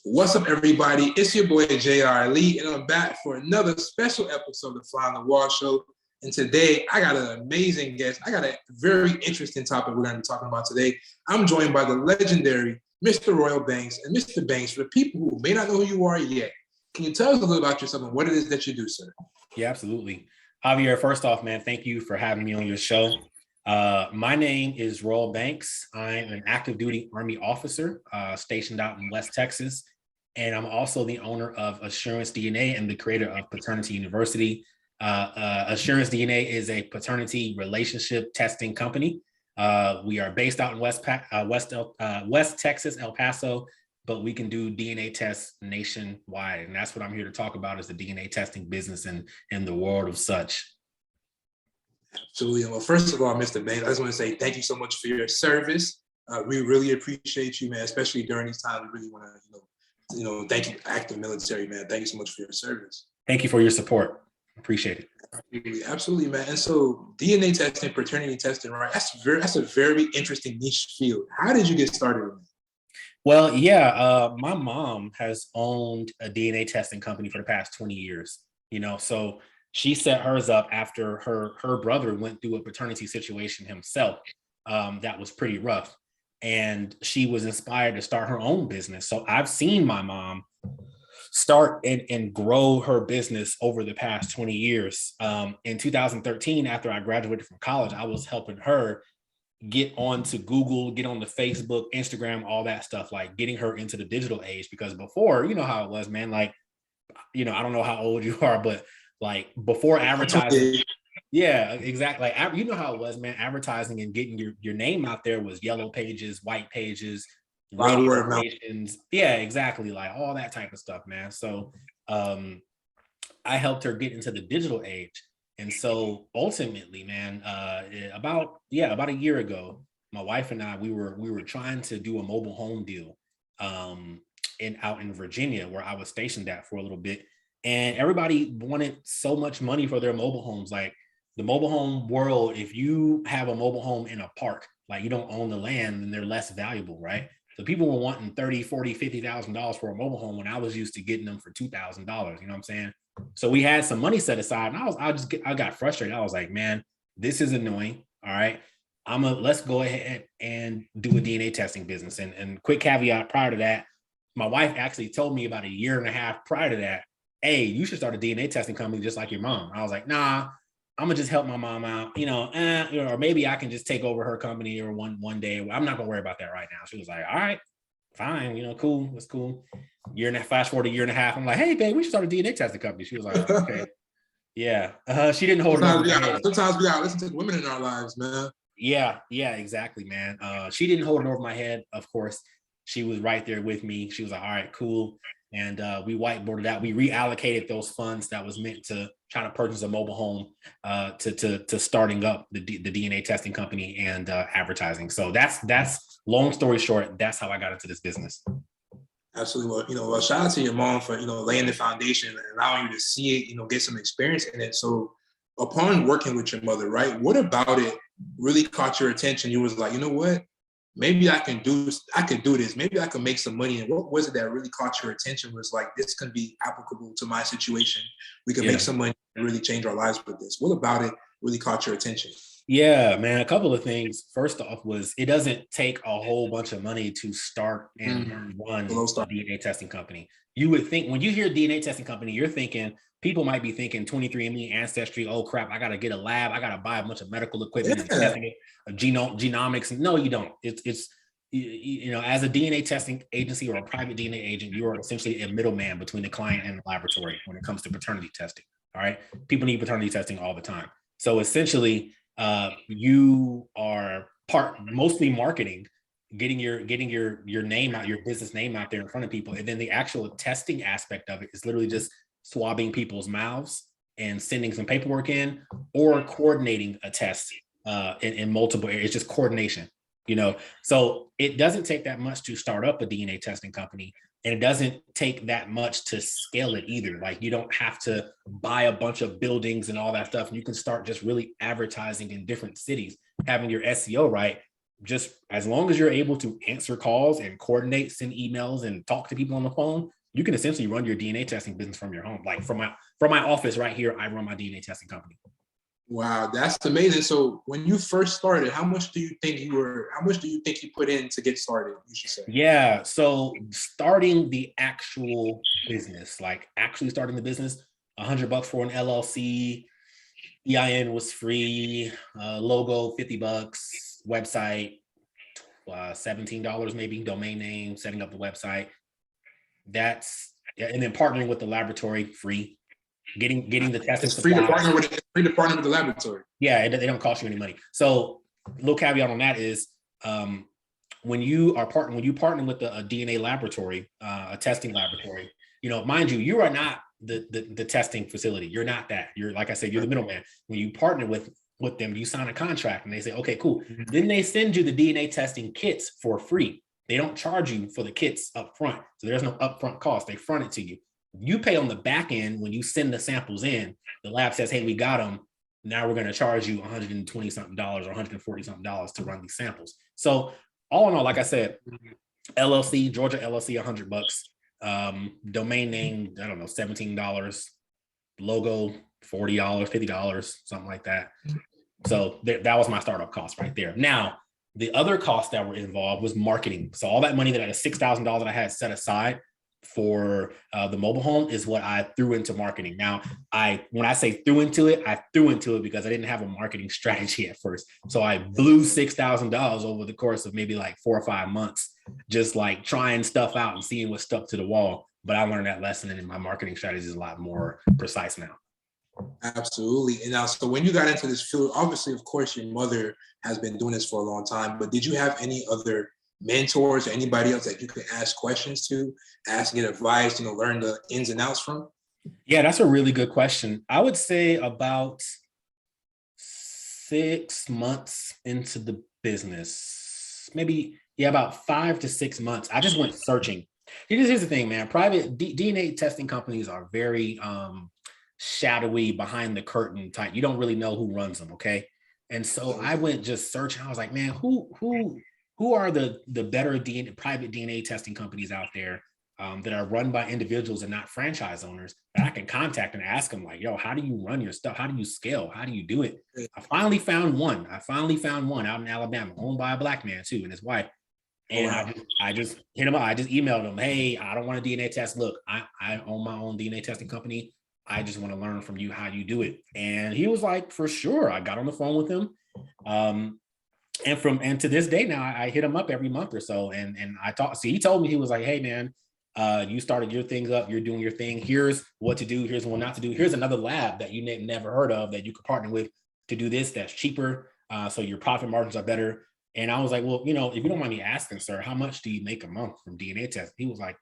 What's up, everybody? It's your boy J.R. Lee, and I'm back for another special episode of the Fly on the Wall Show. And today, I got an amazing guest. I got a very interesting topic we're going to be talking about today. I'm joined by the legendary Mr. Royal Banks. And Mr. Banks, for the people who may not know who you are yet, can you tell us a little about yourself and what it is that you do, sir? Yeah, absolutely. Javier, first off, man, thank you for having me on your show. My name is Royal Banks. I'm an active duty Army officer stationed out in West Texas. And I'm also the owner of Assurance DNA and the creator of Paternity University. Assurance DNA is a paternity relationship testing company. We are based out in West Texas, El Paso, but we can do DNA tests nationwide. And that's what I'm here to talk about, is the DNA testing business and the world of such. Absolutely. Well, first of all, Mr. Banks, I just want to say thank you so much for your service. We really appreciate you, man, especially during these times. We really want to, thank you, active military, man. Thank you so much for your service. Thank you for your support. Appreciate it. Absolutely, man. And so DNA testing, paternity testing, right? That's a very interesting niche field. How did you get started in it? Well, yeah, my mom has owned a DNA testing company for the past 20 years, so she set hers up after her brother went through a paternity situation himself that was pretty rough. And she was inspired to start her own business. So I've seen my mom start and grow her business over the past 20 years. In 2013, after I graduated from college, I was helping her get onto Google, get on the Facebook, Instagram, all that stuff, like getting her into the digital age. Because before, you know how it was, man, like, I don't know how old you are, but like before advertising, yeah, exactly. Like, you know how it was, man. Advertising and getting your name out there was yellow pages, white pages, radio stations. Yeah, exactly. Like all that type of stuff, man. So I helped her get into the digital age. And so ultimately, man, about a year ago, my wife and I, we were trying to do a mobile home deal out in Virginia, where I was stationed at for a little bit. And everybody wanted so much money for their mobile homes. Like the mobile home world, if you have a mobile home in a park, like you don't own the land, then they're less valuable, right? So people were wanting $30,000, $40,000, $50,000 for a mobile home when I was used to getting them for $2,000. You know what I'm saying? So we had some money set aside, and I got frustrated. I was like, man, this is annoying. All right, let's go ahead and do a DNA testing business. And quick caveat prior to that, my wife actually told me about a year and a half prior to that, hey, you should start a DNA testing company just like your mom. I was like, nah, I'm gonna just help my mom out, or maybe I can just take over her company or one day. I'm not gonna worry about that right now. She was like, all right, fine, cool, that's cool. Fast forward a year and a half. I'm like, hey, babe, we should start a DNA testing company. She was like, okay, yeah. She didn't hold sometimes it. Sometimes we gotta listen to the women in our lives, man. Yeah, exactly, man. She didn't hold it over my head. Of course, she was right there with me. She was like, all right, cool. And we whiteboarded out. We reallocated those funds that was meant to try to purchase a mobile home to starting up the DNA testing company and advertising. So that's long story short. That's how I got into this business. Absolutely. Well, shout out to your mom for laying the foundation and allowing you to see it. Get some experience in it. So, upon working with your mother, right? What about it really caught your attention? You was like, you know what? Maybe I could do this. Maybe I can make some money. And what was it that really caught your attention? Was like, this can be applicable to my situation. We can make some money and really change our lives with this. What about it really caught your attention? Yeah, man, a couple of things. First off was it doesn't take a whole bunch of money to start and run a DNA testing company. You would think when you hear DNA testing company, you're thinking, people might be thinking 23andMe, Ancestry, oh crap, I got to get a lab. I got to buy a bunch of medical equipment and testing it, genomics. No, you don't. It's as a DNA testing agency or a private DNA agent, you are essentially a middleman between the client and the laboratory when it comes to paternity testing. All right. People need paternity testing all the time. So essentially, you are mostly marketing, getting your name out, your business name out there in front of people. And then the actual testing aspect of it is literally just swabbing people's mouths and sending some paperwork in, or coordinating a test in multiple areas. It's just coordination, so it doesn't take that much to start up a DNA testing company. And it doesn't take that much to scale it either. Like you don't have to buy a bunch of buildings and all that stuff. You can start just really advertising in different cities, having your SEO right, just as long as you're able to answer calls and coordinate, send emails, and talk to people on the phone, you can essentially run your DNA testing business from your home. Like from my office right here, I run my DNA testing company. Wow, that's amazing. So when you first started, how much do you think you put in to get started, you should say? Yeah. So starting the actual business, like actually starting the business, $100 for an LLC, EIN was free, logo $50, website $17 maybe, domain name, setting up the website. And then partnering with the laboratory free, getting the testing It's free to supplies. partner with the laboratory. Yeah, they don't cost you any money. So little caveat on that is when you partner with a DNA laboratory, a testing laboratory, mind you are not the testing facility. You're not that. You're, like I said, you're the middleman. When you partner with them, you sign a contract and they say, okay, cool. Then they send you the DNA testing kits for free. They don't charge you for the kits up front. So there's no upfront cost. They front it to you. You pay on the back end when you send the samples in. The lab says, hey, we got them. Now we're going to charge you $120 something or $140 something to run these samples. So all in all, like I said, LLC, Georgia LLC, $100, domain name, I don't know, $17, logo, $40, $50, something like that. So that was my startup cost right there. Now, the other costs that were involved was marketing. So all that money that I had, $6,000 that I had set aside for the mobile home is what I threw into marketing. Now, when I say threw into it because I didn't have a marketing strategy at first. So I blew $6,000 over the course of maybe like 4 or 5 months, just like trying stuff out and seeing what stuck to the wall. But I learned that lesson, and my marketing strategy is a lot more precise now. Absolutely. And now, so when you got into this field, obviously, of course, your mother has been doing this for a long time, but did you have any other mentors or anybody else that you could ask questions to, ask, get advice, learn the ins and outs from? Yeah, that's a really good question. I would say about 6 months into the business, maybe, about 5 to 6 months, I just went searching. Here's the thing, man. Private DNA testing companies are very shadowy, behind the curtain type. You don't really know who runs them, okay? And so I went just searching. I was like, man, who are the better private DNA testing companies out there that are run by individuals and not franchise owners that I can contact and ask them, like, yo, how do you run your stuff? How do you scale? How do you do it? I finally found one out in Alabama, owned by a Black man too, and his wife. And I just hit him up. I just emailed him, hey, I don't want a DNA test. Look, I own my own DNA testing company. I just want to learn from you how you do it. And he was like, for sure. I got on the phone with him. And to this day now, I hit him up every month or so. And I talked. See, he told me, he was like, hey man, you started your things up, you're doing your thing. Here's what to do, here's what not to do. Here's another lab that you never heard of that you could partner with to do this, that's cheaper. So your profit margins are better. And I was like, well, if you don't mind me asking, sir, how much do you make a month from DNA testing? He was like,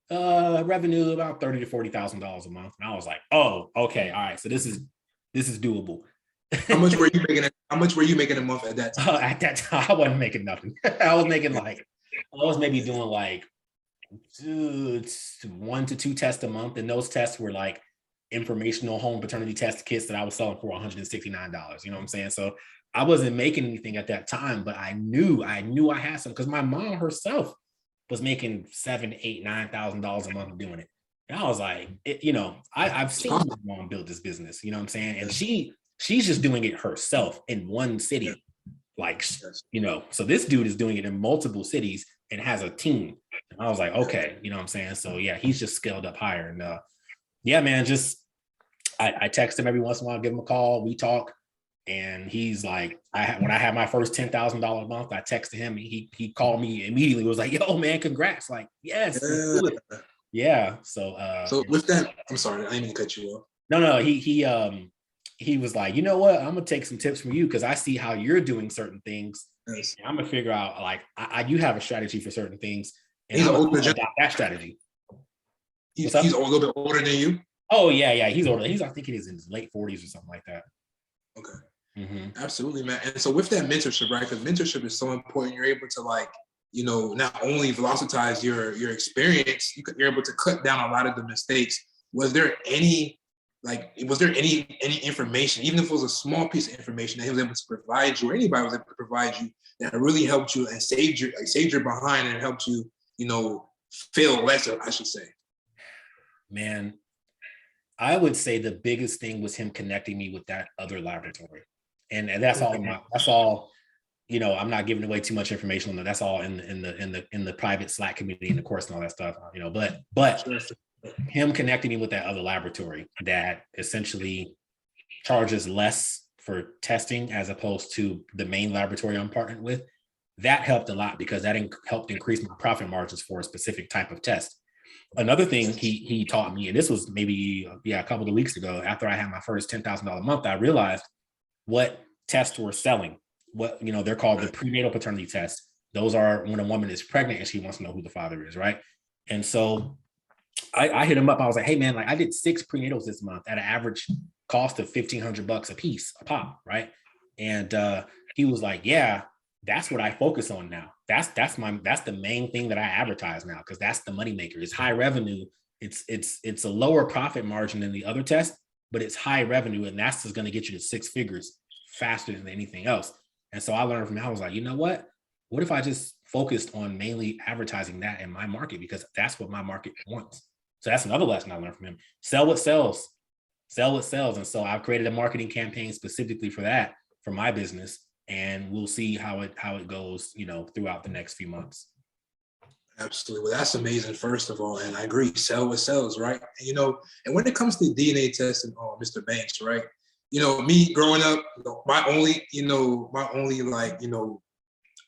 revenue about $30,000 to $40,000 a month. And I was like, oh, okay, all right. So this is doable. How much were you making a month at that time? At that time, I wasn't making nothing. I was maybe doing like 1 to 2 tests a month. And those tests were like informational home paternity test kits that I was selling for $169. You know what I'm saying? So I wasn't making anything at that time, but I knew I had some, because my mom herself was making $7,000, $8,000, $9,000 a month doing it. And I was like, I've seen my mom build this business, you know what I'm saying? And she's just doing it herself in one city. Like, so this dude is doing it in multiple cities and has a team. And I was like, okay, you know what I'm saying? So yeah, he's just scaled up higher. And yeah, man, I text him every once in a while, give him a call, we talk. And he's like, when I had my first $10,000 a month, I texted him and he called me immediately, was like, yo man, congrats. Like, yes. Yeah. So with that, I'm sorry, I didn't mean to cut you off. No, he was like, you know what? I'm gonna take some tips from you because I see how you're doing certain things. Nice. I'm gonna figure out, like, you have a strategy for certain things, and he's older than that strategy. He's a little bit older than you. Oh yeah, he's older. I think he's in his late 40s or something like that. Okay. Mm-hmm. Absolutely, man. And so with that mentorship, right? Because mentorship is so important. You're able to not only velocitize your experience, you're able to cut down a lot of the mistakes. Was there any like, was there any information, even if it was a small piece of information that he was able to provide you, or anybody was able to provide you, that really helped you and saved your behind and helped you, feel lesser, I should say? Man, I would say the biggest thing was him connecting me with that other laboratory. And that's all that's all, I'm not giving away too much information on that. That's all in the private Slack community and the course and all that stuff, but him connecting me with that other laboratory that essentially charges less for testing as opposed to the main laboratory I'm partnered with, that helped a lot because that helped increase my profit margins for a specific type of test. Another thing he taught me, and this was maybe a couple of weeks ago, after I had my first $10,000 month, I realized what tests were selling. What they're called the prenatal paternity tests. Those are when a woman is pregnant and she wants to know who the father is, right? And so I hit him up. I was like, hey man, like I did 6 prenatals this month at an average cost of $1,500 a pop, right? And he was like, yeah, that's what I focus on now. That's the main thing that I advertise now, because that's the moneymaker. It's high revenue. It's a lower profit margin than the other test, but it's high revenue, and that's just going to get you to 6 figures faster than anything else. And so I learned from that. I was like, you know what? What if I just focused on mainly advertising that in my market, because that's what my market wants. So that's another lesson I learned from him. Sell what sells. Sell what sells. And so I've created a marketing campaign specifically for that, for my business. And we'll see how it goes, throughout the next few months. Absolutely. Well, that's amazing, first of all. And I agree, sell what sells, right? And when it comes to DNA testing, Mr. Banks, right? Me growing up, my only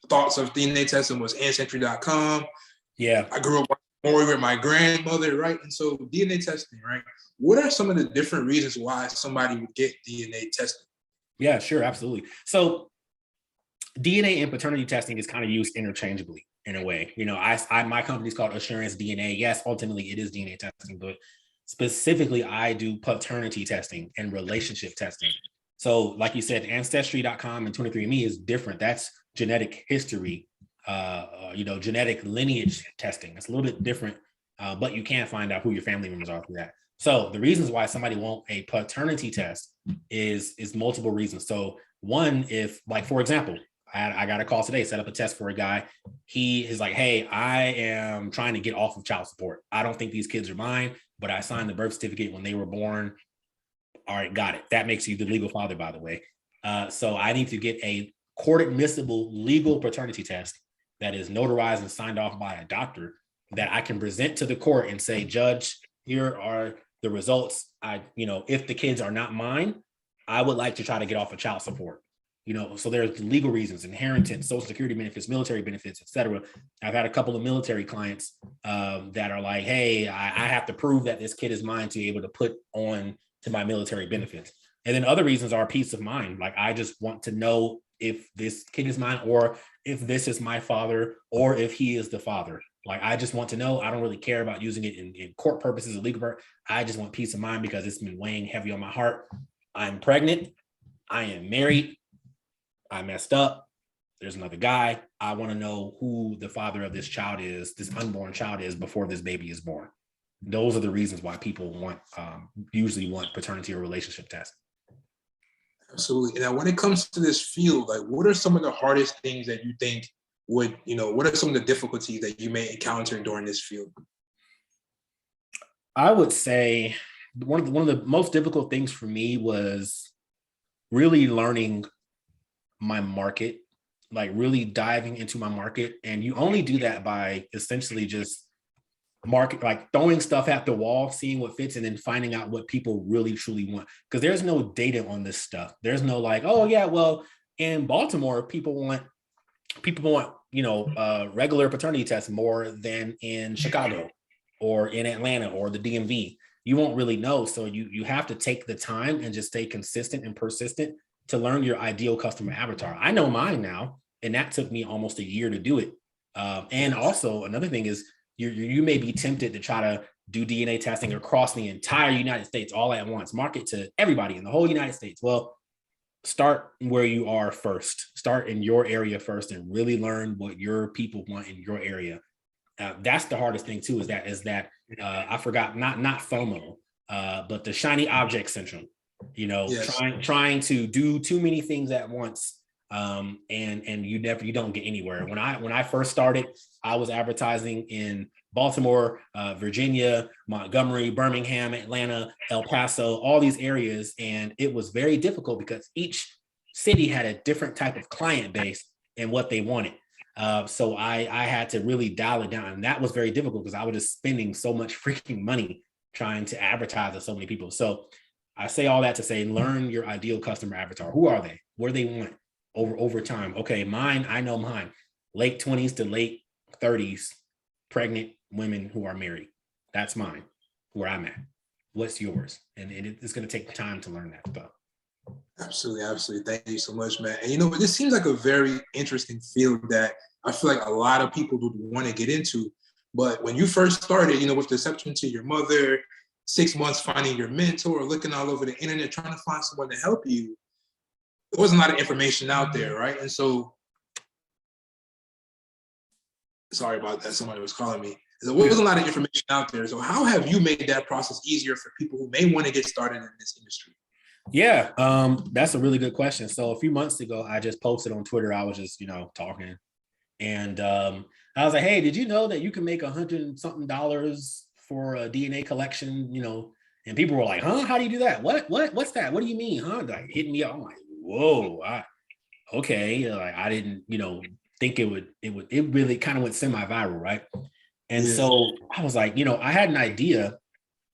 thoughts of DNA testing was ancestry.com. Yeah. I grew up more with my grandmother, right? And so DNA testing, right? What are some of the different reasons why somebody would get DNA testing? Yeah, sure. Absolutely. So DNA and paternity testing is kind of used interchangeably in a way. My company's called Assurance DNA. Yes, ultimately it is DNA testing, but specifically I do paternity testing and relationship testing. So like you said, ancestry.com and 23andMe is different. That's genetic history, genetic lineage testing. It's a little bit different, but you can find out who your family members are through that. So the reasons why somebody wants a paternity test is multiple reasons. So one, if, like, for example, I got a call today, set up a test for a guy. He is like, hey, I am trying to get off of child support. I don't think these kids are mine, but I signed the birth certificate when they were born. All right, got it. That makes you the legal father, by the way. So I need to get a court admissible legal paternity test that is notarized and signed off by a doctor that I can present to the court and say, Judge, here are the results. If the kids are not mine, I would like to try to get off of child support. So there's legal reasons, inheritance, Social Security benefits, military benefits, etc. I've had a couple of military clients that are like, hey, I have to prove that this kid is mine to be able to put on to my military benefits. And then other reasons are peace of mind. Like, I just want to know if this kid is mine, or if this is my father, or if he is the father. Like, I just want to know. I don't really care about using it in court purposes or legal purposes. I just want peace of mind because it's been weighing heavy on my heart. I'm pregnant. I am married. I messed up. There's another guy. I want to know who the father of this child is, this unborn child is, before this baby is born. Those are the reasons why people usually want paternity or relationship tests. Absolutely. Now, when it comes to this field, like, what are some of the hardest things that you think what are some of the difficulties that you may encounter during this field? I would say one of the most difficult things for me was really learning my market, like really diving into my market. And you only do that by essentially just like throwing stuff at the wall, seeing what fits, and then finding out what people really truly want. Because there's no data on this stuff. There's no like, oh yeah, well, in Baltimore, people want regular paternity tests more than in Chicago or in Atlanta or the DMV. You won't really know. So you have to take the time and just stay consistent and persistent to learn your ideal customer avatar. I know mine now, and that took me almost a year to do it. And also another thing is you may be tempted to try to do DNA testing across the entire United States all at once, market to everybody in the whole United States. Well, start where you are first. Start in your area first and really learn what your people want in your area. That's the hardest thing too, is that I forgot, not FOMO, but the shiny object syndrome, Yes. trying to do too many things at once. And you don't get anywhere. When I first started, I was advertising in Baltimore, Virginia, Montgomery, Birmingham, Atlanta, El Paso, all these areas. And it was very difficult because each city had a different type of client base and what they wanted. So I had to really dial it down. And that was very difficult because I was just spending so much freaking money trying to advertise to so many people. So I say all that to say, learn your ideal customer avatar. Who are they? What do they want over time? Okay, mine, I know mine. Late 20s to late 30s, pregnant women who are married. That's mine, where I'm at. What's yours? And it's going to take time to learn that stuff. Absolutely, absolutely. Thank you so much, man. And this seems like a very interesting field that I feel like a lot of people would want to get into. But when you first started, with the exception to your mother, 6 months finding your mentor, looking all over the internet, trying to find someone to help you, there wasn't a lot of information out there, right? And so, sorry about that, somebody was calling me. There wasn't a lot of information out there. So how have you made that process easier for people who may want to get started in this industry? Yeah, that's a really good question. So a few months ago, I just posted on Twitter. I was just, talking, and I was like, "Hey, did you know that you can make $100 something for a DNA collection?" And people were like, "Huh? How do you do that? What's that? What do you mean? Huh?" Like hitting me up. I'm like, "Whoa, okay." Like I didn't, think it would. It really kind of went semi-viral, right? And so I was like, I had an idea.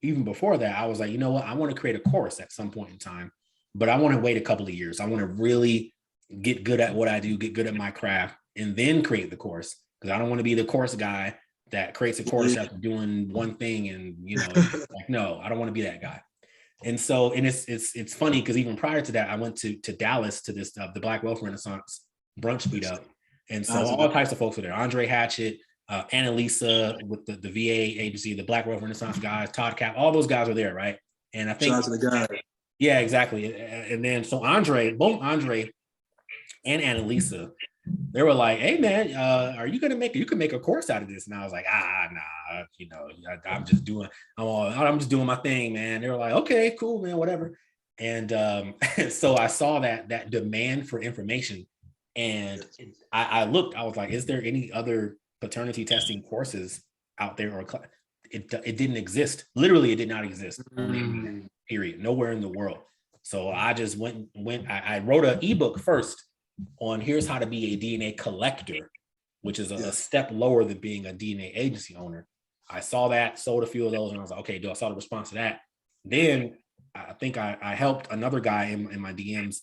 Even before that, I was like, you know what? I want to create a course at some point in time, but I want to wait a couple of years. I want to really get good at what I do, get good at my craft, and then create the course. Because I don't want to be the course guy that creates a course after doing one thing and, like, no, I don't want to be that guy. And so, and it's funny because even prior to that, I went to Dallas to this, the Black Wealth Renaissance brunch meetup. And so all types of folks were there. Andre Hatchett, Annalisa with the VA agency, the Black Wealth Renaissance guys, Todd Cap, all those guys are there, right? And I think, shout out to the guy. Yeah, exactly. And then so both Andre and Annalisa, they were like, "Hey man, are you gonna you can make a course out of this?" And I was like, nah, I'm just doing my thing, man. They were like, "Okay, cool, man, whatever." And so I saw that demand for information, and I looked. I was like, "Is there any other paternity testing courses out there?" Or it didn't exist. Literally, it did not exist. Period. Nowhere in the world. So I just went. I wrote an ebook first on here's how to be a DNA collector, which is a step lower than being a DNA agency owner. I saw that, sold a few of those, and I was like, okay, I saw the response to that. Then I think I helped another guy in my DMs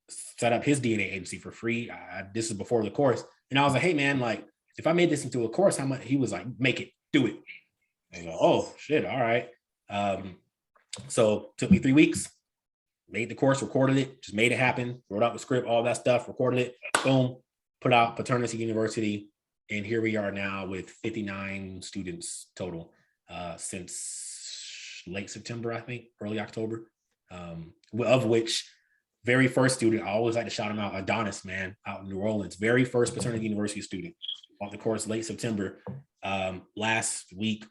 set up his DNA agency for free. This is before the course. And I was like, hey man, like if I made this into a course, how much? He was like, make it, do it. I was like, oh shit, all right. So took me 3 weeks, made the course, recorded it, just made it happen, wrote out the script, all that stuff, recorded it, boom, put out Paternity University. And here we are now with 59 students total since late September, I think, early October, of which very first student, I always like to shout him out, Adonis, man, out in New Orleans, very first Paternity University student, bought the course late September. Last week,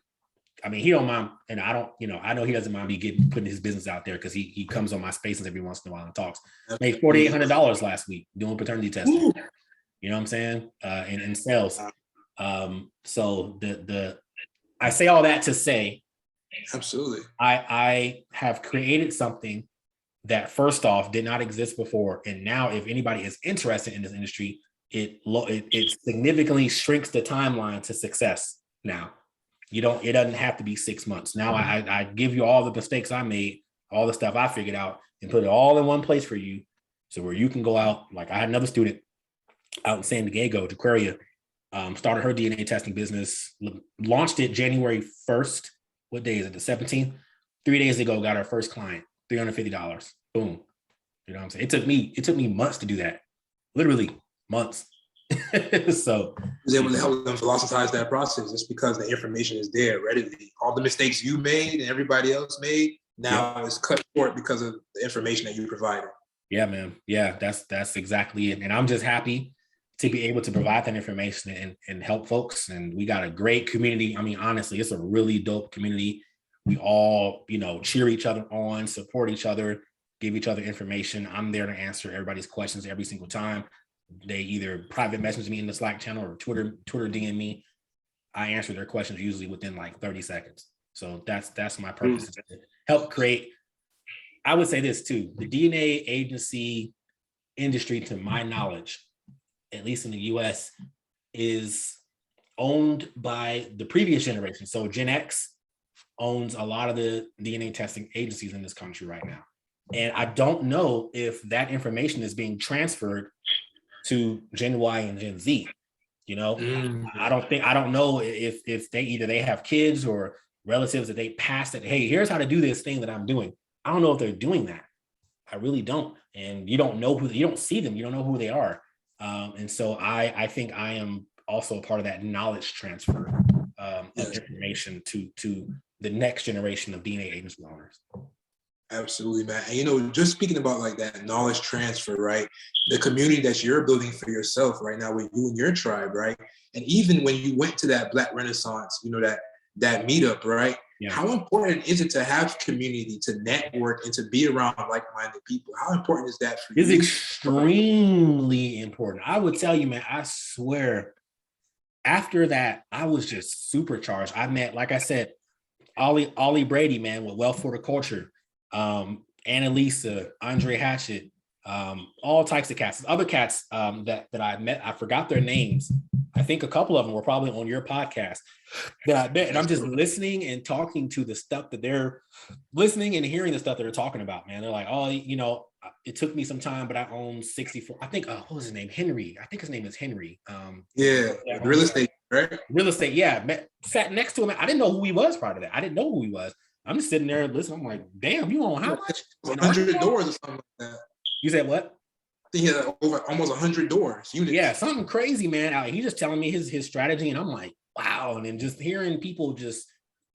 I mean, he don't mind, and I don't, I know he doesn't mind me putting his business out there because he comes on my spaces every once in a while and talks. Made $4,800 last week doing paternity testing. Ooh. You know what I'm saying? In sales. So I say all that to say, absolutely, I have created something that first off did not exist before, and now if anybody is interested in this industry, it significantly shrinks the timeline to success now. It doesn't have to be 6 months. Now I give you all the mistakes I made, all the stuff I figured out, and put it all in one place for you. So where you can go out, like I had another student out in San Diego, Jaquaria, started her DNA testing business, launched it January 1st. What day is it? The 17th? 3 days ago, got her first client, $350. Boom. You know what I'm saying? It took me months to do that. Literally months. So I was able to help them velocize that process just because the information is there readily. All the mistakes you made and everybody else made now is cut short because of the information that you provided. Yeah, man. Yeah, that's exactly it. And I'm just happy to be able to provide that information and help folks. And we got a great community. I mean, honestly, it's a really dope community. We all, cheer each other on, support each other, give each other information. I'm there to answer everybody's questions every single time. They either private message me in the Slack channel or Twitter DM me. I answer their questions usually within like 30 seconds. So that's my purpose, is to help create. I would say this too: the DNA agency industry, to my knowledge, at least in the US, is owned by the previous generation. So Gen X owns a lot of the DNA testing agencies in this country right now. And I don't know if that information is being transferred to Gen Y and Gen Z. I don't know if they have kids or relatives that they passed it. Hey, here's how to do this thing that I'm doing. I don't know if they're doing that. I really don't. And you don't see them. You don't know who they are. And so I think I am also a part of that knowledge transfer of information to the next generation of DNA agency owners. Absolutely, man. And just speaking about like that knowledge transfer, right? The community that you're building for yourself right now with you and your tribe, right? And even when you went to that Black Renaissance, that meetup, right? Yeah. How important is it to have community, to network, and to be around like-minded people? How important is that for you? It's extremely important. I would tell you, man, I swear, after that, I was just supercharged. I met, like I said, Ollie Brady, man, with Wealth for the Culture, Annalisa, Andre Hatchett, all types of cats. Other cats that I met, I forgot their names. I think a couple of them were probably on your podcast that I met, and I'm just listening and talking to the stuff that they're listening and hearing the stuff that they're talking about, man. They're like, oh, it took me some time, but I own 64. I think, what was his name? Henry. I think his name is Henry. Real estate, right? Real estate, yeah. Sat next to him. I didn't know who he was prior to that. I didn't know who he was. I'm just sitting there listening. I'm like, damn, you own how much? 100 doors or something like that. You said what? I think he had over almost 100 doors, units. Yeah, something crazy, man. He's just telling me his strategy, and I'm like, wow. And then just hearing people just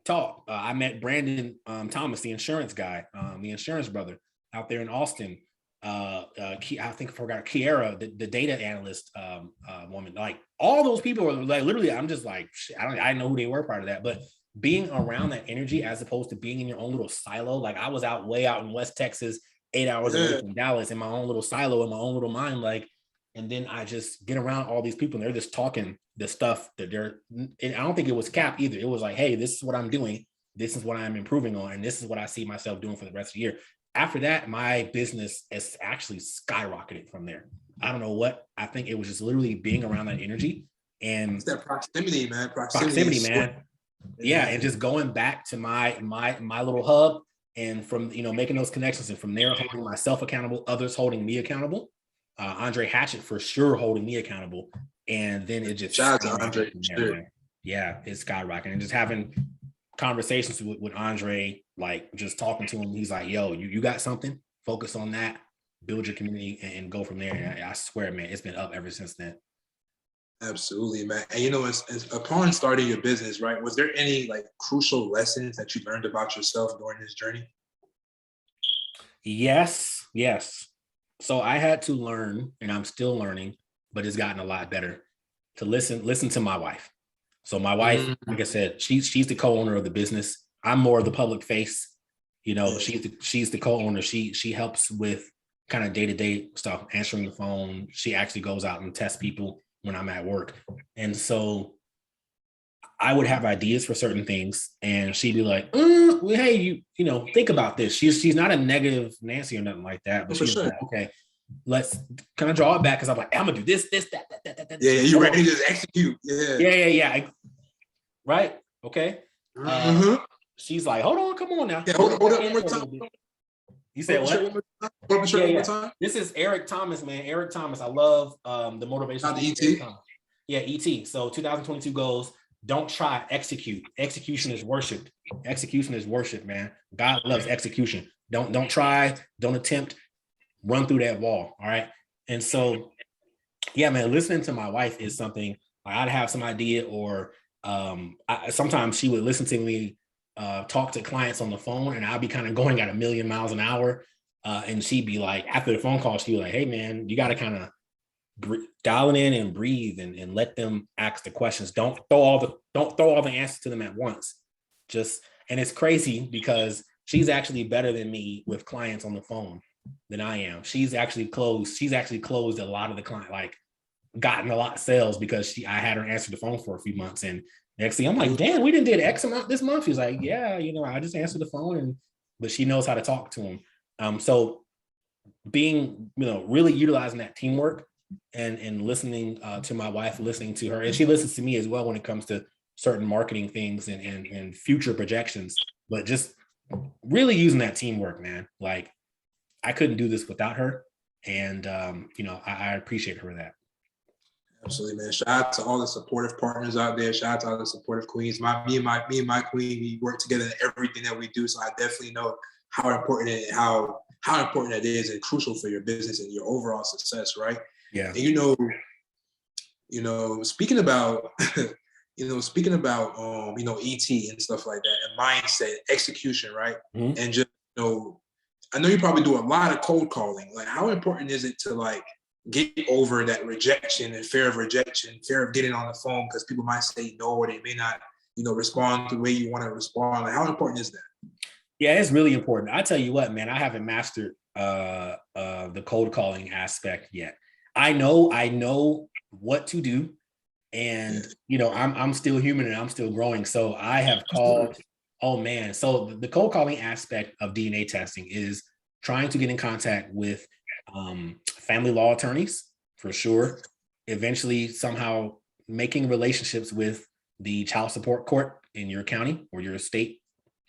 talk. I met Brandon Thomas, the insurance guy, the insurance brother out there in Austin. I think I forgot Kiara, the data analyst woman. Like all those people were like, literally, I'm just like, shit, I didn't know who they were part of that, but being around that energy as opposed to being in your own little silo. Like I was way out in West Texas, 8 hours away from Dallas, in my own little silo, in my own little mind. Like, and then I just get around all these people, and they're just talking the stuff that and I don't think it was cap either. It was like, hey, this is what I'm doing. This is what I'm improving on. And this is what I see myself doing for the rest of the year. After that, my business has actually skyrocketed from there. I don't know what. I think it was just literally being around that energy. And it's that proximity, man. Proximity, man. Yeah, and just going back to my little hub, and from making those connections, and from there holding myself accountable, others holding me accountable. Andre Hatchett for sure holding me accountable, and then it just shout out to Andre. There, yeah, it's skyrocketing, and just having conversations with Andre, like just talking to him. He's like, "Yo, you got something? Focus on that. Build your community, and go from there." And I swear, man, it's been up ever since then. Absolutely, man. And as upon starting your business, right, was there any like crucial lessons that you learned about yourself during this journey? Yes. So I had to learn, and I'm still learning, but it's gotten a lot better, to listen to my wife. So my wife, like I said, she's the co-owner of the business. I'm more of the public face. She's the co-owner. She helps with kind of day-to-day stuff, answering the phone. She actually goes out and tests people when I'm at work. And so I would have ideas for certain things, and she'd be like, well, hey, you think about this. She's not a negative Nancy or nothing like that, but she's like, okay, can I draw it back? Because I'm like, I'm gonna do this, that. Yeah, you ready to execute. Yeah. Right. Okay. She's like, hold on, come on now. Yeah, hold it one more time. You said what? One more time. This is Eric Thomas, man. Eric Thomas. I love the motivation. ET. Yeah, ET. So 2022 goals: don't try, execute. Execution is worship. Execution is worship, man. God loves execution. Don't try, don't attempt, run through that wall. All right. And so, yeah, man, listening to my wife is something. Like, I'd have some idea, or sometimes she would listen to me talk to clients on the phone, and I'll be kind of going at 1,000,000 miles an hour. And she'd be like, after the phone call, she'd be like, hey, man, you got to kind of dial it in and breathe, and let them ask the questions. Don't throw all the answers to them at once. And it's crazy because she's actually better than me with clients on the phone than I am. She's actually closed a lot of the client, like gotten a lot of sales because I had her answer the phone for a few months. And next thing I'm like, damn, we didn't did X amount this month. She's like, yeah, I just answered the phone, but she knows how to talk to him. So being, really utilizing that teamwork and listening to my wife, listening to her, and she listens to me as well when it comes to certain marketing things and future projections, but just really using that teamwork, man. Like I couldn't do this without her. And, I appreciate her for that. Absolutely, man. Shout out to all the supportive partners out there. Shout out to all the supportive queens. Me and my queen, we work together in everything that we do. So I definitely know how important how important that is and crucial for your business and your overall success, right? Yeah. And speaking about ET and stuff like that, and mindset, execution, right? Mm-hmm. And just I know you probably do a lot of cold calling. Like, how important is it to like get over that rejection and fear of rejection, fear of getting on the phone because people might say no, or they may not, respond the way you want to respond? Like, how important is that? Yeah, it's really important. I tell you what, man, I haven't mastered the cold calling aspect yet. I know what to do, and I'm still human and I'm still growing. So I have called. Oh man, so the cold calling aspect of DNA testing is trying to get in contact with family law attorneys for sure. Eventually, somehow making relationships with the child support court in your county or your state.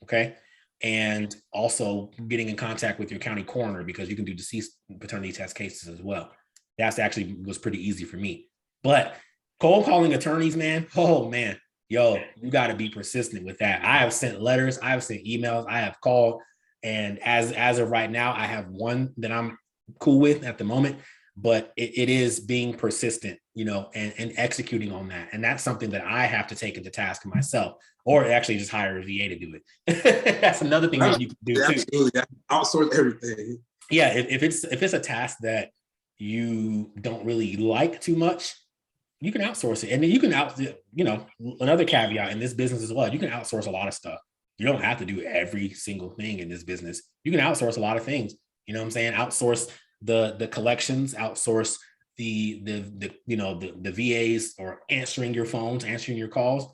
Okay. And also getting in contact with your county coroner because you can do deceased paternity test cases as well. That's actually was pretty easy for me. But cold calling attorneys, man, oh man, yo, you got to be persistent with that. I have sent letters, I have sent emails, I have called, and as of right now, I have one that I'm cool with at the moment. But it is being persistent, and executing on that. And that's something that I have to take into task myself, or actually just hire a VA to do it. That's another thing that you can do too. Absolutely, outsource everything. Yeah, if it's a task that you don't really like too much, you can outsource it. And then you can another caveat in this business as well, you can outsource a lot of stuff. You don't have to do every single thing in this business. You can outsource a lot of things. You know what I'm saying? Outsource the collections, outsource the VAs or answering your phones, answering your calls,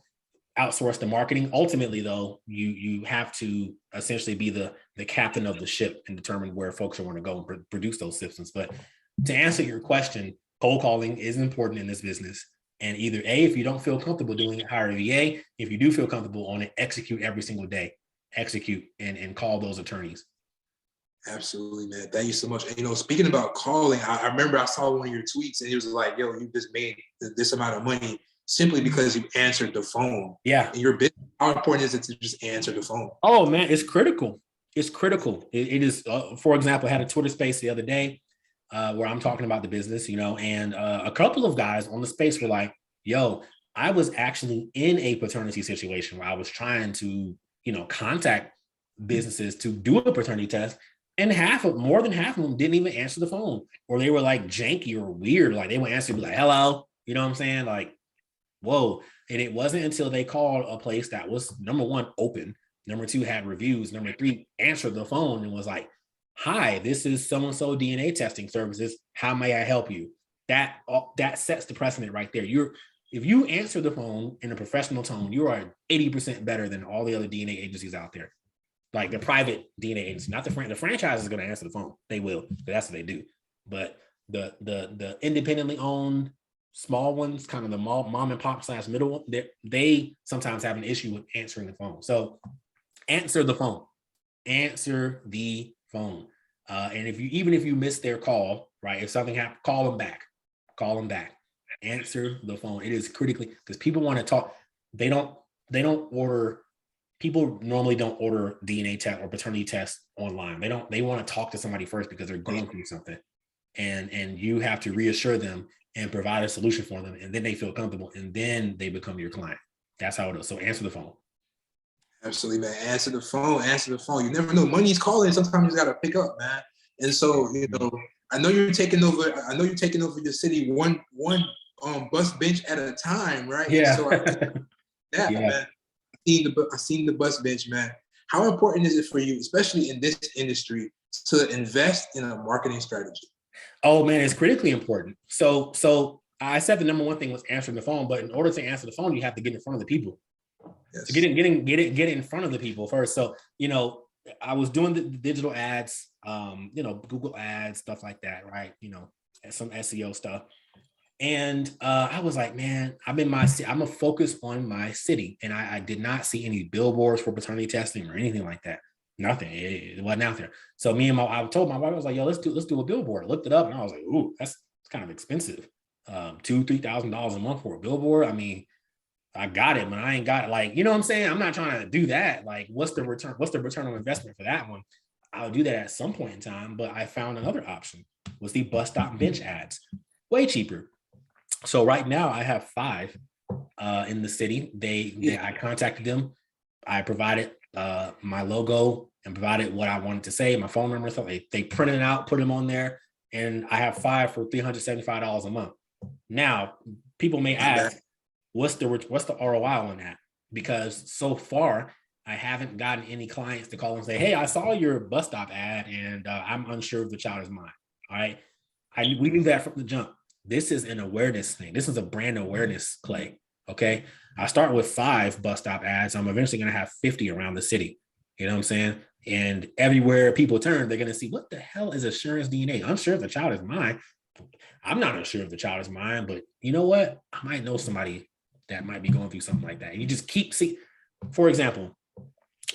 outsource the marketing. Ultimately, though, you have to essentially be the captain of the ship and determine where folks are want to go and produce those systems. But to answer your question, cold calling is important in this business. And either A, if you don't feel comfortable doing it, hire a VA. If you do feel comfortable on it, execute every single day. Execute and call those attorneys. Absolutely, man. Thank you so much. And, speaking about calling, I remember I saw one of your tweets and it was like, yo, you just made this amount of money simply because you answered the phone. Yeah. In your business, how important is it to just answer the phone? Oh, man, it's critical. It's critical. It is, for example, I had a Twitter space the other day where I'm talking about the business, and a couple of guys on the space were like, yo, I was actually in a paternity situation where I was trying to, contact businesses to do a paternity test. And more than half of them didn't even answer the phone, or they were like janky or weird. Like they would answer, be like, hello, you know what I'm saying? Like, whoa. And it wasn't until they called a place that was, number one, open, number two, had reviews, number three, answered the phone and was like, hi, this is so-and-so DNA testing services. How may I help you? That sets the precedent right there. If you answer the phone in a professional tone, you are 80% better than all the other DNA agencies out there. Like the private DNA agency, not the franchise is going to answer the phone. They will, but that's what they do. But the independently owned small ones, kind of the mom and pop / middle one, they sometimes have an issue with answering the phone. So answer the phone. Answer the phone. And if you miss their call, right? If something happens, call them back. Call them back. Answer the phone. It is critically, because people want to talk. They don't order. People normally don't order DNA test or paternity test online. They want to talk to somebody first because they're going through something. And you have to reassure them and provide a solution for them. And then they feel comfortable and then they become your client. That's how it is. So answer the phone. Absolutely, man. Answer the phone. You never know. Money's calling. Sometimes you just gotta pick up, man. And so, I know you're taking over the city one bus bench at a time, right? Yeah. And so man. I seen the bus bench, man. How important is it for you, especially in this industry, to invest in a marketing strategy? Oh man, it's critically important. So I said the number one thing was answering the phone, but in order to answer the phone, you have to get in front of the people. Yes. So get in front of the people first. So I was doing the digital ads, Google ads, stuff like that, right? Some SEO stuff. And I was like, man, I'm a focus on my city. And I did not see any billboards for paternity testing or anything like that. Nothing. It wasn't out there. So I told my wife, I was like, yo, let's do a billboard. I looked it up and I was like, ooh, that's kind of expensive. $2,000-$3,000 a month for a billboard. I mean, I got it, but I ain't got it. Like, you know what I'm saying? I'm not trying to do that. Like, what's the return on investment for that one? I'll do that at some point in time, but I found another option was the bus stop bench ads. Way cheaper. So right now I have 5 in the city. I contacted them. I provided my logo and provided what I wanted to say, my phone number. So they printed it out, put them on there, and I have 5 for $375 a month. Now, people may ask, what's the ROI on that? Because so far, I haven't gotten any clients to call and say, hey, I saw your bus stop ad and I'm unsure if the child is mine. All right. We knew that from the jump. This is an awareness thing. This is a brand awareness play. Okay. I start with 5 bus stop ads. I'm eventually going to have 50 around the city. You know what I'm saying? And everywhere people turn, they're going to see, what the hell is Assurance DNA? Unsure if the child is mine. I'm not unsure if the child is mine, but you know what? I might know somebody that might be going through something like that. And you just keep seeing, for example,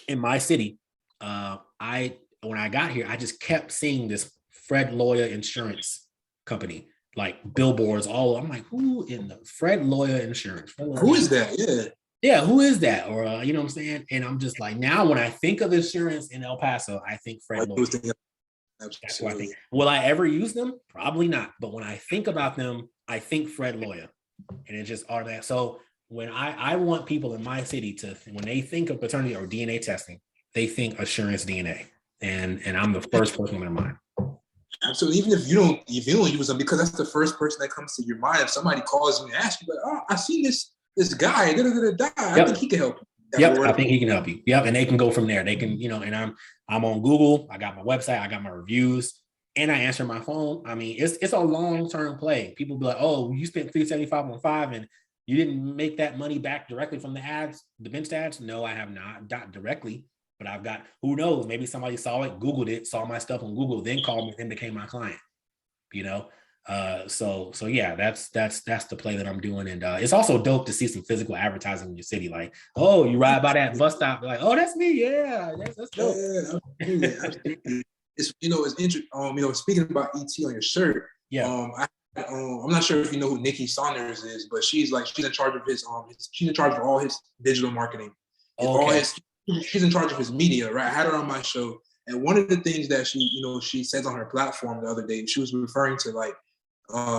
in my city, when I got here, I just kept seeing this Fred Loya Insurance Company, like billboards all. I'm like, who in the Fred Loya Insurance? Who is that? Yeah, who is that? Or you know what I'm saying? And I'm just like, now when I think of insurance in El Paso, I think Fred Loya. That's what I think. Will I ever use them? Probably not. But when I think about them, I think Fred Loya, and it's just automatic. So when I want people in my city to, when they think of paternity or DNA testing, they think Assurance DNA, and I'm the first person in their mind. Absolutely. Even if you don't use them, because that's the first person that comes to your mind. If somebody calls you and asks you, like, oh, I see this guy, I think he can help you. Yep, I think he can help you. Yep, and they can go from there. They can, and I'm on Google. I got my website. I got my reviews, and I answer my phone. I mean, it's a long-term play. People be like, oh, you spent $375 on 5, and you didn't make that money back directly from the ads, the bench ads? No, I have not directly. But I've got, who knows, maybe somebody saw it, Googled it, saw my stuff on Google, then called me and became my client, So yeah, that's the play that I'm doing. And it's also dope to see some physical advertising in your city. Like, oh, you ride by that bus stop, like, oh, that's me. Yeah, that's dope. Yeah, absolutely. It's interesting. Speaking about ET on your shirt. Yeah. I'm not sure if you know who Nikki Saunders is, but she's in charge of she's in charge of all his digital marketing. Okay. She's in charge of his media, right? I had her on my show, and one of the things that she says on her platform the other day, she was referring to like,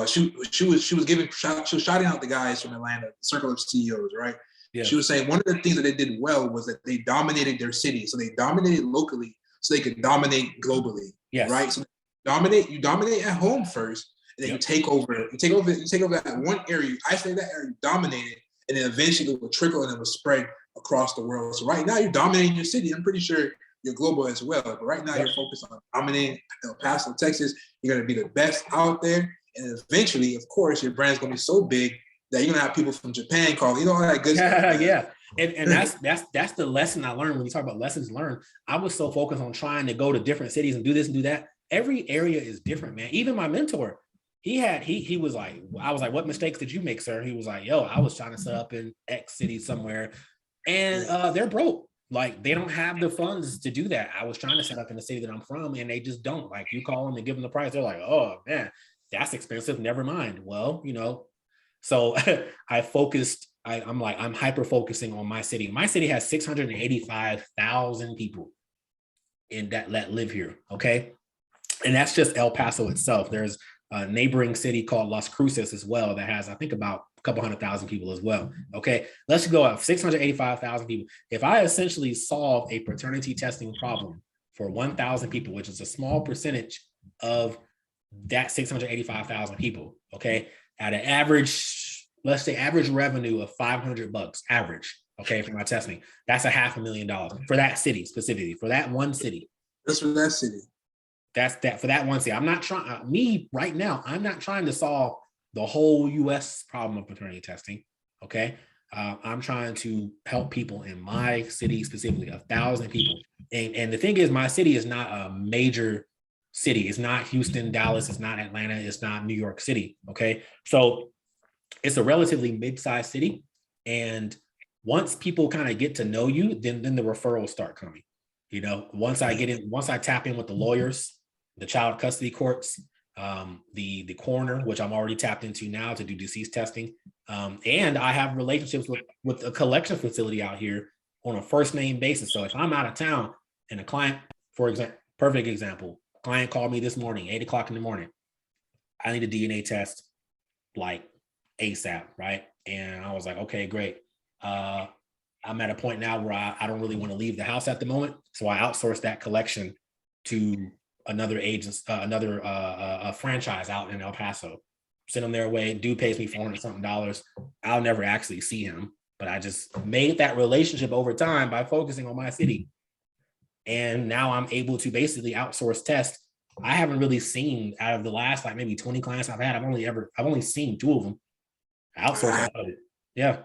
she was shouting out the guys from Atlanta, Circle of CEOs, right? Yeah. She was saying one of the things that they did well was that they dominated their city, so they dominated locally, so they could dominate globally, right? So you dominate at home first, and then you take over that one area, you isolate that area, you dominate it, and then eventually it will trickle and it will spread across the world. So right now you're dominating your city. I'm pretty sure you're global as well. But right now you're focused on dominating El Paso, Texas. You're going to be the best out there. And eventually, of course, your brand's going to be so big that you're going to have people from Japan calling, all that good stuff. Yeah. And that's the lesson I learned when you talk about lessons learned. I was so focused on trying to go to different cities and do this and do that. Every area is different, man. Even my mentor, he was like, I was like, what mistakes did you make, sir? He was like, yo, I was trying to set up in X city somewhere. And they're broke. Like, they don't have the funds to do that. I was trying to set up in the city that I'm from, and they just don't. Like, you call them and give them the price, they're like, oh man, that's expensive. Never mind. Well, so I'm hyper focusing on my city. My city has 685,000 people in that live here. Okay. And that's just El Paso itself. There's a neighboring city called Las Cruces as well that has, I think, about a couple 100,000 people as well. Okay, let's go up 685,000 people. If I essentially solve a paternity testing problem for 1,000 people, which is a small percentage of that 685,000 people, okay, at an average, let's say average revenue of $500 average, okay, for my testing. That's $500,000 for that city specifically, for that one city. That's for that city. That's that for that one city. I'm not trying, me right now, I'm not trying to solve the whole US problem of paternity testing. Okay. I'm trying to help people in my city, specifically 1,000 people. And the thing is, my city is not a major city. It's not Houston, Dallas, it's not Atlanta, it's not New York City. Okay. So it's a relatively mid-sized city. And once people kind of get to know you, then the referrals start coming. You know, once I tap in with the lawyers, the child custody courts, the coroner, which I'm already tapped into now to do deceased testing. And I have relationships with a collection facility out here on a first name basis. So if I'm out of town and a client, for example, perfect example, client called me this morning, 8:00 in the morning. I need a DNA test like ASAP, right? And I was like, okay, great. I'm at a point now where I don't really want to leave the house at the moment. So I outsourced that collection to another agent, a franchise out in El Paso. Send them their way. Dude pays me $400 something. I'll never actually see him, but I just made that relationship over time by focusing on my city. And now I'm able to basically outsource tests. I haven't really seen, out of the last like maybe 20 clients I've had, I've only seen 2 of them. Outsource all of it. Yeah.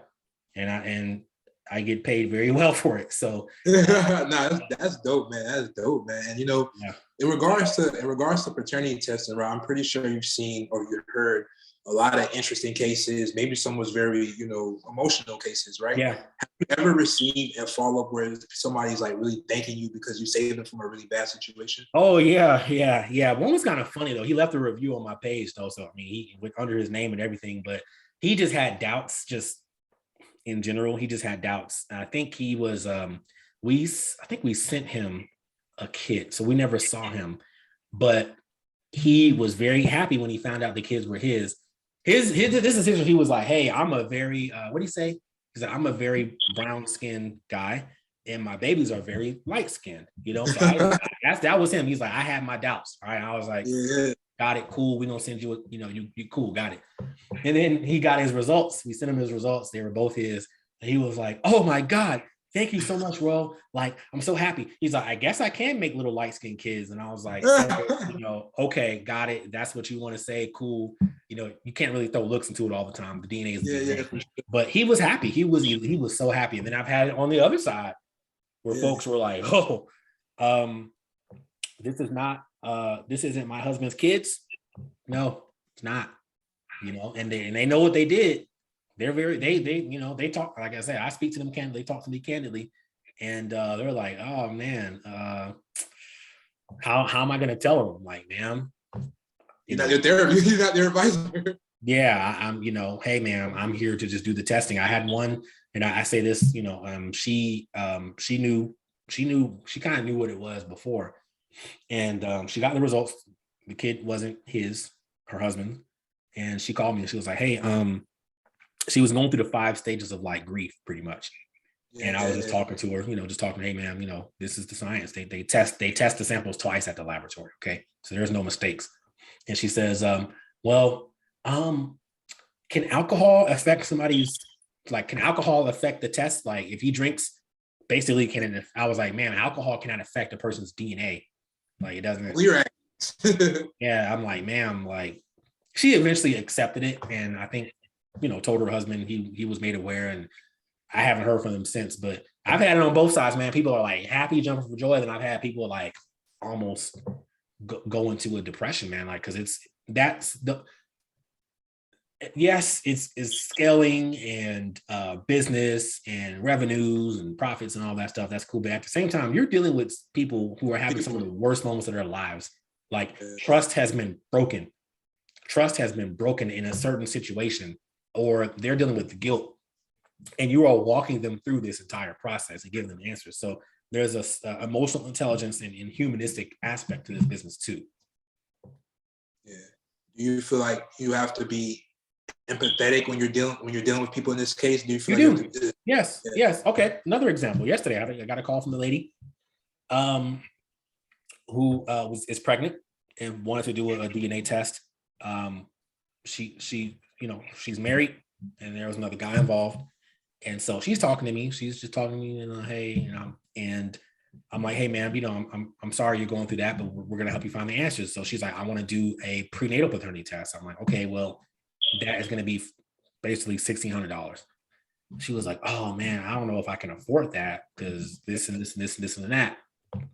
And I get paid very well for it. So that's dope, man. That's dope, man. And yeah. in regards to paternity testing, right, I'm pretty sure you've seen or you've heard a lot of interesting cases. Maybe some was very, emotional cases, right? Yeah. Have you ever received a follow-up where somebody's like really thanking you because you saved them from a really bad situation? Oh yeah. One was kind of funny though. He left a review on my page though. So I mean, he went under his name and everything, but he just had doubts just in general. He just had doubts. I think he was we sent him a kit, so we never saw him, but he was very happy when he found out the kids were his. This is his. He was like, "Hey, I'm a very what do you say? He said, I'm a very brown skinned guy, and my babies are very light skinned. So that was him. He's like, I had my doubts. All right, I was like, Yeah. got it, cool. We gonna send you, you cool, got it. And then he got his results. We sent him his results. They were both his. And he was like, oh my God, thank you so much, bro. Like, I'm so happy. He's like, I guess I can make little light-skinned kids. And I was like, okay, got it. That's what you want to say. Cool. You can't really throw looks into it all the time. The DNA is DNA. Yeah. But he was happy. He was so happy. And then I've had it on the other side where folks were like, oh, this isn't my husband's kids. No, it's not. And they know what they did. They're they talk, like I said, I speak to them candidly, they talk to me candidly, and they're like, oh man, how am I gonna tell them? I'm like, ma'am, you're not their advisor. Yeah, I'm, hey ma'am, I'm here to just do the testing. I had one, and I say this, she kind of knew what it was before. And she got the results. The kid wasn't her husband. And she called me and she was like, hey, she was going through the 5 stages of like grief pretty much. And I was just talking to her, hey ma'am, this is the science. They test the samples twice at the laboratory. Okay. So there's no mistakes. And she says, can alcohol affect can alcohol affect the test? Like if he drinks, basically I was like, man, alcohol cannot affect a person's DNA. Like it doesn't. Yeah. I'm like, ma'am, like she eventually accepted it. And I think, told her husband, he was made aware, and I haven't heard from them since, but I've had it on both sides, man. People are like happy, jumping for joy. Then I've had people like almost go into a depression, man. Like, cause it's scaling and business and revenues and profits and all that stuff. That's cool. But at the same time, you're dealing with people who are having some of the worst moments of their lives. Like trust has been broken. Trust has been broken in a certain situation, or they're dealing with guilt, and you are walking them through this entire process and giving them answers. So there's a emotional intelligence and humanistic aspect to this business too. Yeah. Do you feel like you have to be empathetic when you're dealing with people in this case? Do you feel you like do? Yes. Okay. Another example. Yesterday, I got a call from the lady who is pregnant and wanted to do a DNA test. She's married, and there was another guy involved. And so she's talking to me. She's just talking to me, hey, and I'm like, hey, man, I'm sorry you're going through that, but we're going to help you find the answers. So she's like, I want to do a prenatal paternity test. I'm like, okay, well, that is going to be basically $1,600. She was like, oh man, I don't know if I can afford that because this and this and this and this and that.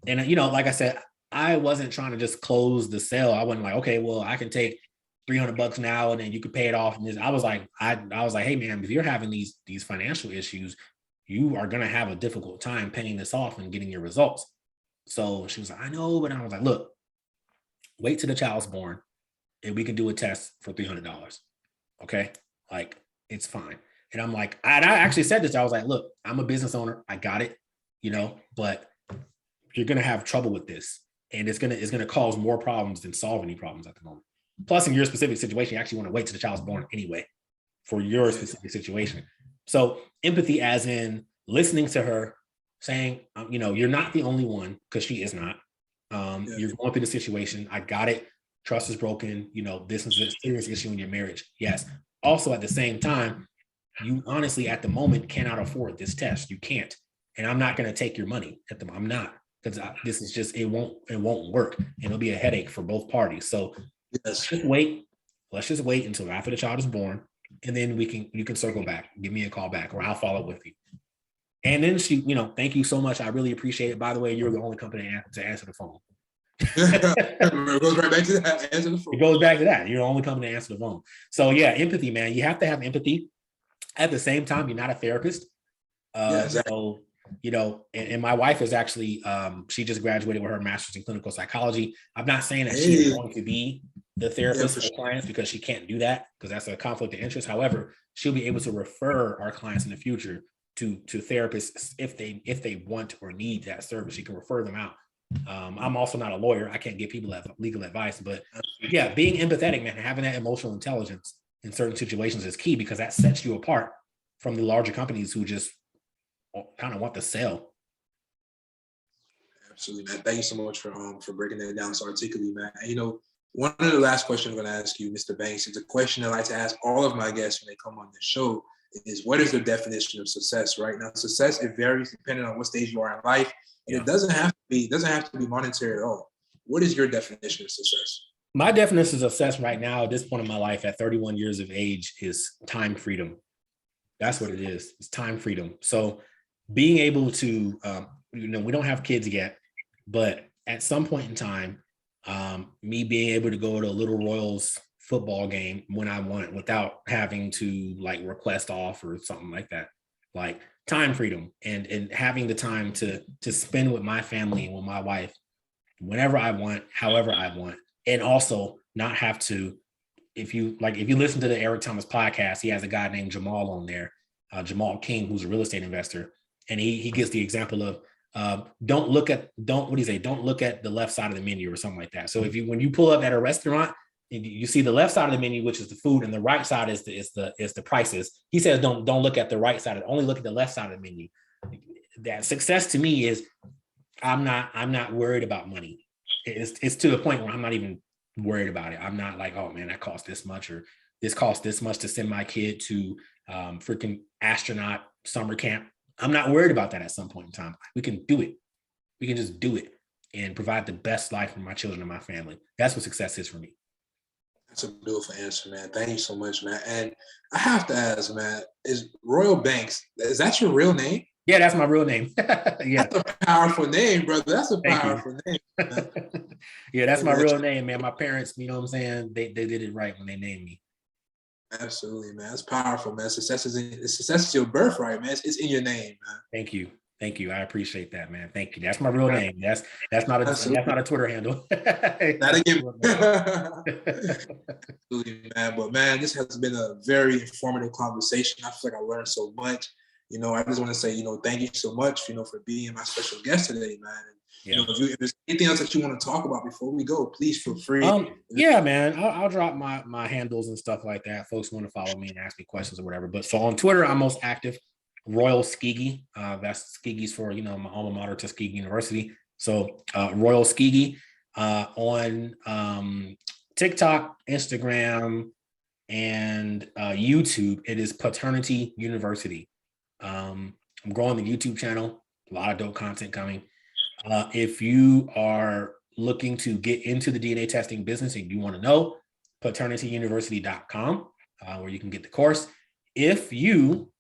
And like I said, I wasn't trying to just close the sale. I wasn't like, okay, well, I can take $300 now and then you could pay it off. And I was like, hey man, if you're having these financial issues, you are gonna have a difficult time paying this off and getting your results. So she was like, I know, but I was like, look, wait till the child's born and we can do a test for $300. Okay, like it's fine. And I'm like, I actually said this. I was like, look, I'm a business owner. I got it, but you're gonna have trouble with this, and it's gonna cause more problems than solve any problems at the moment. Plus, in your specific situation, you actually want to wait till the child's born anyway for your specific situation. So empathy, as in listening to her, saying, you're not the only one, because she is not. You're going through the situation. I got it. Trust is broken. This is a serious issue in your marriage. Yes. Also, at the same time, you honestly, at the moment, cannot afford this test. You can't. And I'm not going to take your money at the moment. I'm not, because this is just, it won't work. And it'll be a headache for both parties. So let's just wait until after the child is born. And then you can circle back, give me a call back, or I'll follow up with you. And then she, thank you so much. I really appreciate it. By the way, you're the only company to answer the phone. It goes right back to that. Answer the phone. It goes back to that. You're the only company to answer the phone. So yeah, empathy, man. You have to have empathy. At the same time, you're not a therapist. Exactly. So, and my wife is actually, she just graduated with her master's in clinical psychology. I'm not saying that she is going to be the therapist for clients, because she can't do that, because that's a conflict of interest. However, she'll be able to refer our clients in the future to therapists if they want or need that service. She can refer them out. I'm also not a lawyer. I can't give people legal advice, but yeah, being empathetic, man, having that emotional intelligence in certain situations is key, because that sets you apart from the larger companies who just kind of want to sell. Absolutely, man. Thank you so much for breaking that down so articulately, man. And, one of the last questions I'm going to ask you, Mr. Banks, is a question I like to ask all of my guests when they come on the show, is what is the definition of success? Right now, success, it varies depending on what stage you are in life, and it doesn't have to be monetary at all. What is your definition of success? My definition of success right now, at this point in my life, at 31 years of age, is time freedom. That's what it is. It's time freedom. So being able to, we don't have kids yet, but at some point in time, me being able to go to a Little Royals football game when I want, without having to request off or something like that, like time freedom, and having the time to spend with my family and with my wife whenever I want, however I want, and also not have to. If you listen to the Eric Thomas podcast, he has a guy named Jamal on there, Jamal King, who's a real estate investor, and he gives the example of don't look at the left side of the menu or something like that. So when you pull up at a restaurant and you see the left side of the menu, which is the food, and the right side is the prices, he says don't look at the right side, only look at the left side of the menu. That success to me is I'm not worried about money. It's to the point where I'm not even worried about it. I'm not like, oh man, that costs this much, or this costs this much to send my kid to freaking astronaut summer camp. I'm not worried about that at some point in time. We can do it. We can just do it and provide the best life for my children and my family. That's what success is for me. That's a beautiful answer, man. Thank you so much, man. And I have to ask, man, is Royal Banks, is that your real name? Yeah, that's my real name. Yeah. That's a powerful name, brother. That's a powerful name. Yeah, that's my real name, man. My parents, you know what I'm saying? They did it right when they named me. Absolutely, man. That's powerful, man. Success is your birthright, man. It's in your name, man. Thank you. I appreciate that, man. Thank you. That's my real name. That's not a Twitter handle. Not again. Absolutely, man. But man, this has been a very informative conversation. I feel like I learned so much. I just want to say, thank you so much, for being my special guest today, man. And, if there's anything else that you want to talk about before we go, please feel free. Yeah, man. I'll drop my handles and stuff like that. Folks want to follow me and ask me questions or whatever. But so on Twitter, I'm most active. Royal Skigi. That's Skigi's for my alma mater, Tuskegee University. So Royal Skigi on TikTok, Instagram, and YouTube. It is Paternity University. I'm growing the YouTube channel, a lot of dope content coming. If you are looking to get into the DNA testing business and you want to know, paternityuniversity.com, where you can get the course. If you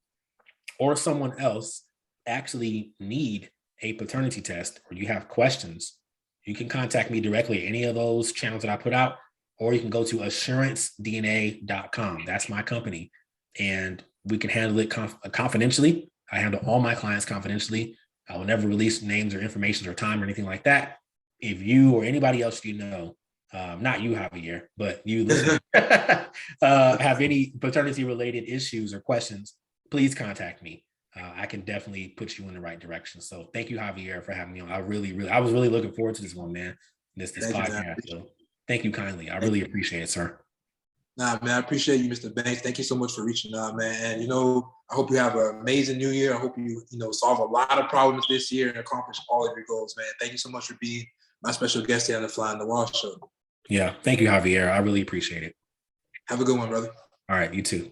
or someone else actually need a paternity test or you have questions, you can contact me directly at any of those channels that I put out, or you can go to assurancedna.com. That's my company. And we can handle it confidentially. I handle all my clients confidentially. I will never release names or information or time or anything like that. If you or anybody else you know, not you, Javier, but you listening, have any paternity related issues or questions, please contact me. I can definitely put you in the right direction. So thank you, Javier, for having me on. I was really looking forward to this one, man. This podcast. So thank you kindly. I really appreciate it, sir. Nah, man, I appreciate you, Mr. Banks. Thank you so much for reaching out, man. And, I hope you have an amazing new year. I hope you, solve a lot of problems this year and accomplish all of your goals, man. Thank you so much for being my special guest here on the Fly on the Wall show. Yeah. Thank you, Javier. I really appreciate it. Have a good one, brother. All right. You too.